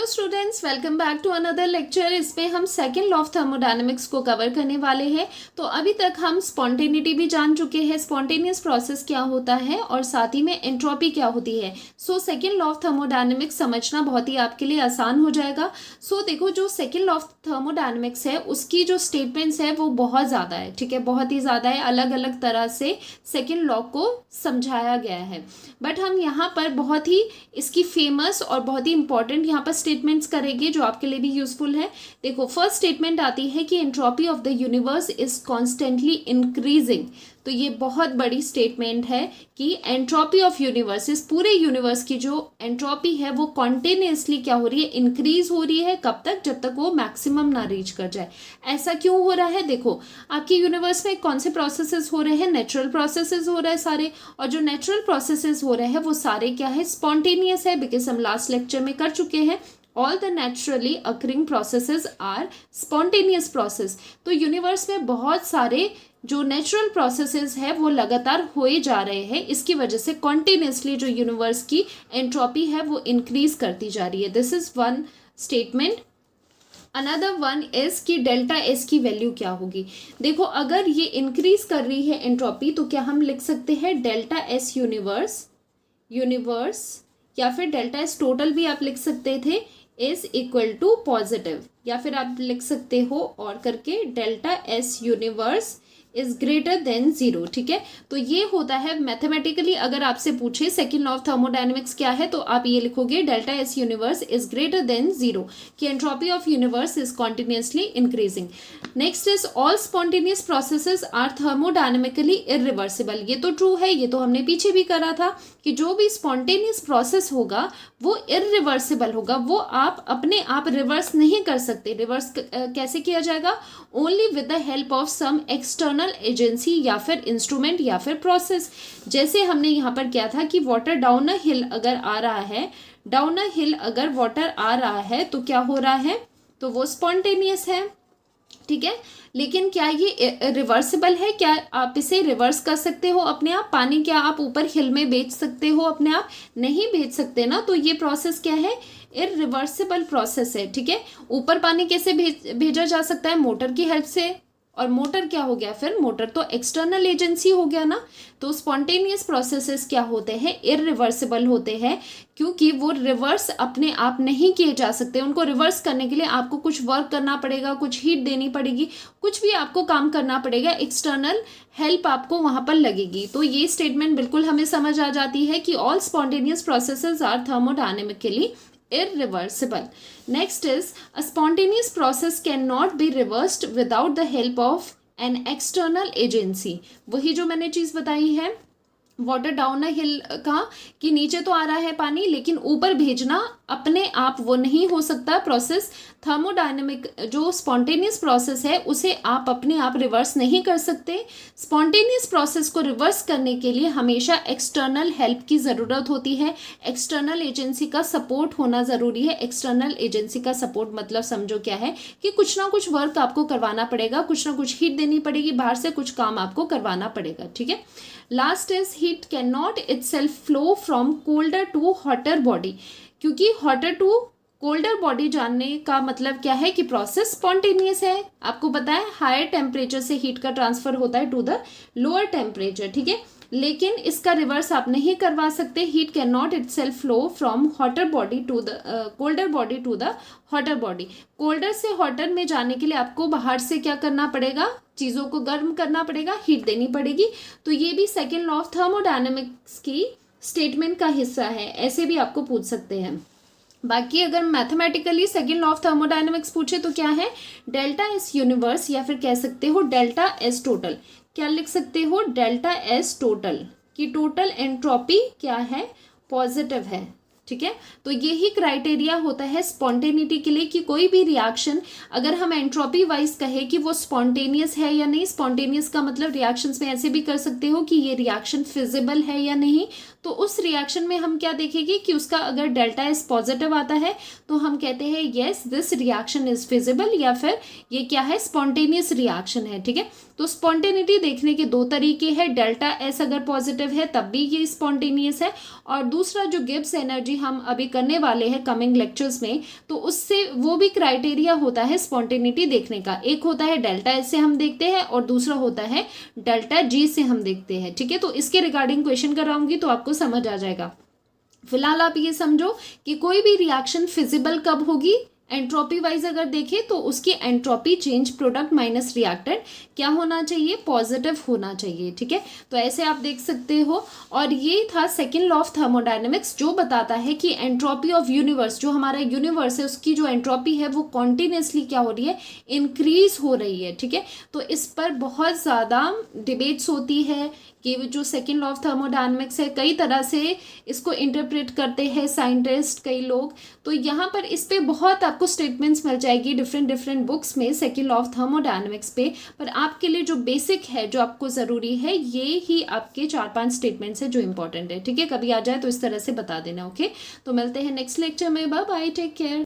Students, welcome back to another lecture. इसमें हम second law of thermodynamics को cover करने वाले हैं। तो अभी तक हम स्पॉन्टेनिटी भी जान चुके हैं, स्पॉन्टेनियस प्रोसेस क्या होता है और साथ ही में एंट्रोपी क्या होती है। So second law of thermodynamics समझना बहुत ही आपके लिए आसान हो जाएगा। सो देखो, जो सेकेंड लॉ ऑफ थर्मोडायनेमिक्स है उसकी जो स्टेटमेंट्स है वो बहुत ज़्यादा है, ठीक है, बहुत ही ज़्यादा है। अलग अलग तरह से सेकेंड लॉ को समझाया गया है, बट हम यहाँ पर बहुत ही इसकी फेमस और बहुत ही इंपॉर्टेंट यहाँ पर स्टेटमेंट्स करेंगे जो आपके लिए भी यूजफुल है। देखो, फर्स्ट स्टेटमेंट आती है कि entropy of the universe is constantly increasing. तो ये बहुत बड़ी स्टेटमेंट है कि एंट्रोपी ऑफ यूनिवर्स, इस पूरे यूनिवर्स की जो एंट्रोपी है वो कॉन्टिन्यूसली क्या हो रही है, इंक्रीज हो रही है। कब तक? जब तक वो मैक्सिमम ना रीच कर जाए। ऐसा क्यों हो रहा है? देखो, आपके यूनिवर्स में कौन से प्रोसेसेस हो रहे हैं? नेचुरल प्रोसेसेस हो रहे हैं सारे, और जो नेचुरल प्रोसेसेस हो रहे हैं वो सारे क्या है, स्पॉन्टेनियस है। बिकॉज हम लास्ट लेक्चर में कर चुके हैं all the naturally occurring processes are spontaneous process. तो यूनिवर्स में बहुत सारे जो नेचुरल प्रोसेसेस है वो लगातार होए जा रहे हैं। इसकी वजह से कॉन्टिन्यूसली जो यूनिवर्स की एंट्रोपी है वो इंक्रीज करती जा रही है। This is one statement. Another one is कि डेल्टा एस की वैल्यू क्या होगी। देखो, अगर ये इंक्रीज कर रही है एंट्रोपी तो क्या हम लिख सकते हैं डेल्टा एस यूनिवर्स या फिर डेल्टा एस टोटल भी आप लिख सकते थे, इज इक्वल टू पॉजिटिव, या फिर आप लिख सकते हो और करके delta S universe is greater than zero. ठीक है, तो ये होता है मैथमेटिकली। अगर आपसे पूछे सेकेंड लॉ ऑफ थर्मोडायनेमिक्स क्या है तो आप ये लिखोगे delta S universe is greater than zero, कि entropy of universe is continuously increasing. Next is all spontaneous processes are thermodynamically irreversible. ये तो ट्रू है, ये तो हमने पीछे भी करा था कि जो भी स्पॉन्टेनियस प्रोसेस होगा वो इरिवर्सिबल होगा, वो आप अपने आप रिवर्स नहीं कर सकते। रिवर्स कैसे किया जाएगा? Only with the help of some external agency या फिर इंस्ट्रूमेंट या फिर प्रोसेस। जैसे हमने यहाँ पर किया था कि वाटर डाउन अ हिल अगर आ रहा है, डाउन अ हिल अगर वाटर आ रहा है तो क्या हो रहा है, तो वो स्पॉन्टेनियस है। ठीक है, लेकिन क्या ये रिवर्सिबल है? क्या आप इसे रिवर्स कर सकते हो अपने आप? पानी क्या आप ऊपर हिल में भेज सकते हो अपने आप? नहीं भेज सकते ना। तो ये प्रोसेस क्या है, इरिवर्सिबल प्रोसेस है। ठीक है, ऊपर पानी कैसे भेजा जा सकता है? मोटर की हेल्प से। और मोटर क्या हो गया फिर? मोटर तो एक्सटर्नल एजेंसी हो गया ना। तो स्पॉन्टेनियस प्रोसेसेस क्या होते हैं, इरिवर्सिबल होते हैं, क्योंकि वो रिवर्स अपने आप नहीं किए जा सकते। उनको रिवर्स करने के लिए आपको कुछ वर्क करना पड़ेगा, कुछ हीट देनी पड़ेगी, कुछ भी आपको काम करना पड़ेगा, एक्सटर्नल हेल्प आपको वहां पर लगेगी। तो ये स्टेटमेंट बिल्कुल हमें समझ आ जाती है कि all spontaneous processes are thermodynamically irreversible. Next is a spontaneous process cannot be reversed without the help of an external agency. वही जो मैंने चीज बताई है वाटर डाउन अ हिल का, कि नीचे तो आ रहा है पानी लेकिन ऊपर भेजना अपने आप वो नहीं हो सकता प्रोसेस। थर्मोडायनेमिक जो स्पॉन्टेनियस प्रोसेस है उसे आप अपने आप रिवर्स नहीं कर सकते। स्पॉन्टेनियस प्रोसेस को रिवर्स करने के लिए हमेशा एक्सटर्नल हेल्प की ज़रूरत होती है, एक्सटर्नल एजेंसी का सपोर्ट होना ज़रूरी है। एक्सटर्नल एजेंसी का सपोर्ट मतलब समझो क्या है, कि कुछ ना कुछ वर्क आपको करवाना पड़ेगा, कुछ ना कुछ हीट देनी पड़ेगी, बाहर से कुछ काम आपको करवाना पड़ेगा। ठीक है, last is heat can not itself flow from colder to hotter body, क्योंकि हॉटर टू कोल्डर बॉडी जानने का मतलब क्या है कि प्रोसेस स्पॉन्टेनियस है। आपको पता है हायर टेम्परेचर से हीट का ट्रांसफर होता है टू द लोअर टेम्परेचर। ठीक है, लेकिन इसका रिवर्स आप नहीं करवा सकते। Heat can not itself flow from hotter body to the colder body to the hotter body. Colder से हॉटर में जाने के लिए आपको बाहर से क्या करना पड़ेगा, चीज़ों को गर्म करना पड़ेगा, हीट देनी पड़ेगी। तो ये भी सेकेंड लॉ ऑफ थर्मोडायनेमिक्स की स्टेटमेंट का हिस्सा है, ऐसे भी आपको पूछ सकते हैं। बाकी अगर mathematically second law of thermodynamics पूछे तो क्या है, डेल्टा एस यूनिवर्स, या फिर कह सकते हो डेल्टा एस टोटल। क्या लिख सकते हो? डेल्टा एस टोटल, कि टोटल एंट्रोपी क्या है, पॉजिटिव है। ठीक है, तो यही क्राइटेरिया होता है स्पॉन्टेनिटी के लिए, कि कोई भी रिएक्शन अगर हम एंट्रोपी वाइज कहे कि वो स्पॉन्टेनियस है या नहीं। स्पॉन्टेनियस का मतलब रिएक्शंस में ऐसे भी कर सकते हो कि ये रिएक्शन फिजिबल है या नहीं। तो उस रिएक्शन में हम क्या देखेंगे कि उसका अगर डेल्टा एस पॉजिटिव आता है तो हम कहते हैं yes this reaction is feasible, या फिर ये क्या है, स्पॉन्टेनियस रिएक्शन है। ठीक है, तो स्पॉन्टेनिटी देखने के दो तरीके हैं। डेल्टा एस अगर पॉजिटिव है तब भी ये स्पॉन्टेनियस है, और दूसरा जो गिब्स एनर्जी हम अभी करने वाले हैं कमिंग लेक्चर्स में, तो उससे वो भी क्राइटेरिया होता है स्पॉन्टेनिटी देखने का। एक होता है डेल्टा एस से हम देखते हैं और दूसरा होता है डेल्टा जी से हम देखते हैं, ठीक है। तो इसके रिगार्डिंग क्वेश्चन कराऊंगी तो आपको समझ आ जाएगा। फिलहाल आप ये समझो कि कोई भी रिएक्शन फिजिबल कब होगी, एंट्रोपी वाइज अगर देखें तो उसकी entropy change product minus reactant क्या होना चाहिए, पॉजिटिव होना चाहिए, ठीक है। तो ऐसे आप देख सकते हो। और ये था सेकंड लॉ ऑफ थर्मोडायनेमिक्स, जो बताता है कि एंट्रोपी ऑफ यूनिवर्स, जो हमारा यूनिवर्स है उसकी जो एंट्रोपी है वो कॉन्टिन्यूसली क्या हो रही है, इंक्रीज हो रही है, ठीक है। तो इस पर बहुत ज़्यादा डिबेट्स होती है कि जो सेकेंड लॉ ऑफ थर्मोडायनेमिक्स है कई तरह से इसको इंटरप्रेट करते हैं साइंटिस्ट कई लोग। तो यहाँ पर इस पे बहुत आपको स्टेटमेंट्स मिल जाएगी डिफरेंट बुक्स में सेकेंड लॉ ऑफ थर्मोडायनेमिक्स पे, पर आपके लिए जो बेसिक है, जो आपको ज़रूरी है, ये ही आपके 4-5 स्टेटमेंट्स है जो इंपॉर्टेंट है, ठीक है। कभी आ जाए तो इस तरह से बता देना, ओके। तो मिलते हैं नेक्स्ट लेक्चर में, बाय बाय, टेक केयर।